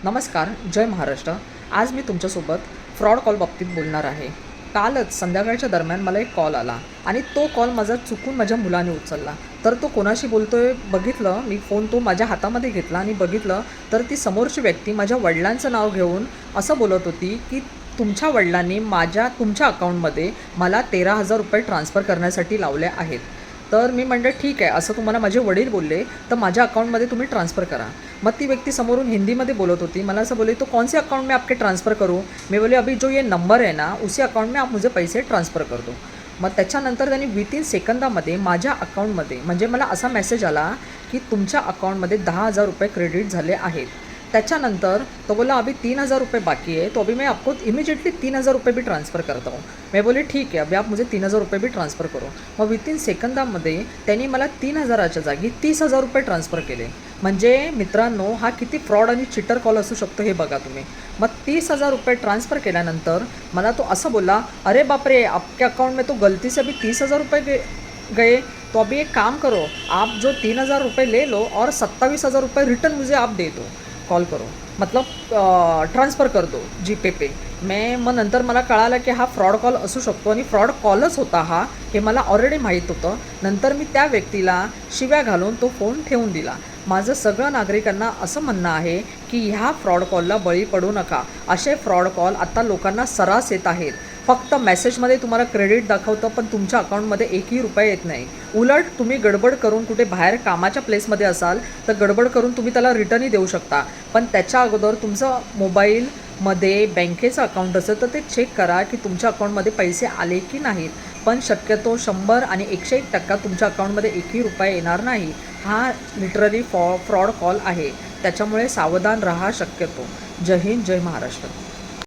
नमस्कार, जय महाराष्ट्र. आज मी तुमच्यासोबत फ्रॉड कॉल बाबतीत बोलणार आहे. कालच संध्याकाळच्या दरम्यान मला एक कॉल आला आणि तो कॉल माझा चुकून माझ्या मुलाने उचलला. तर तो कोणाशी बोलतोय बघितलं, मी फोन तो माझ्या हातामध्ये घेतला आणि बघितलं तर ती समोरची व्यक्ती माझ्या वडिलांचं नाव घेऊन असं बोलत होती की तुमच्या वडिलांनी तुमच्या अकाउंटमध्ये मला 13,000 रुपये ट्रान्सफर करण्यासाठी लावले आहेत. तर मी म्हटलं ठीक आहे, असं तुम्हाला माझे वडील बोलले तर माझ्या अकाउंटमध्ये तुम्ही ट्रान्सफ़र करा. मग ती व्यक्ती समोरून हिंदीमध्ये बोलत होती. मला असं बोलली, तो कौन से अकाउंट में आपके ट्रांसफ़र करूँ? मैं बोले अभी जो ये नंबर है ना उसी अकाउंट में आप मुझे पैसे ट्रान्सफ़र कर दो. मग त्याच्यानंतर त्यांनी विथिन सेकंदामध्ये माझ्या अकाउंटमध्ये म्हणजे मला असा मेसेज आला की तुमच्या अकाउंटमध्ये 10,000 रुपये क्रेडिट झाले आहेत. त्याच्यानंतर तो बोला अभी 3,000 रुपये बाकी है, तो अभी मैं आपको इमीडिएटली 3,000 रुपये भी ट्रांसफ़र करता हूँ. मैं बोले ठीक है, अभी आप मुझे 3,000 रुपये भी ट्रांसफ़र करो. मग विथिन सेकंदामध्ये त्यांनी मला 3,000च्या जागी 30,000 रुपये ट्रान्सफ़र केले. म्हणजे मित्रांनो, हा किती फ्रॉड आणि चिटर कॉल असू शकतो हे बघा तुम्ही. मग 30,000 रुपये ट्रान्सफ़र केल्यानंतर मला तो असं बोलला, अरे बापरे, आपके अकाउंट में तो गलती से अभी 30,000 रुपये गए, तो अभी एक काम करो, आप जो 3,000 रुपये ले लो और 27,000 रुपये रिटर्न मुझे आप दे दो, कॉल करो, मतलब ट्रान्सफ़र कर दो जीपे पे. मग नंतर मला कळालं की हा फ्रॉड कॉल असू शकतो आणि फ्रॉड कॉलच होता हा, हे मला ऑलरेडी माहीत होतं. नंतर मी त्या व्यक्तीला शिव्या घालून तो फोन ठेवून दिला. माझं सगळं नागरिकांना असं म्हणणं आहे की ह्या फ्रॉड कॉलला बळी पडू नका. असे फ्रॉड कॉल आता लोकांना सर्रास येत आहेत. फक्त मेसेजमध्ये तुम्हाला क्रेडिट दाखवतं पण तुमच्या अकाउंटमध्ये एकही रुपया येत नाही. उलट तुम्ही गडबड करून कुठे बाहेर कामाच्या प्लेसमध्ये असाल तर गडबड करून तुम्ही त्याला रिटर्नही देऊ शकता. पण त्याच्या अगोदर तुमचं मोबाईलमध्ये बँकेचं अकाउंट असेल तर ते चेक करा की तुमच्या अकाउंटमध्ये पैसे आले की नाहीत. पण शक्यतो 100 आणि 101% तुमच्या अकाउंटमध्ये एकही रुपया येणार नाही. हा लिटरली फ्रॉड कॉल आहे. त्याच्यामुळे सावधान राहा शक्यतो. जय हिंद, जय महाराष्ट्र.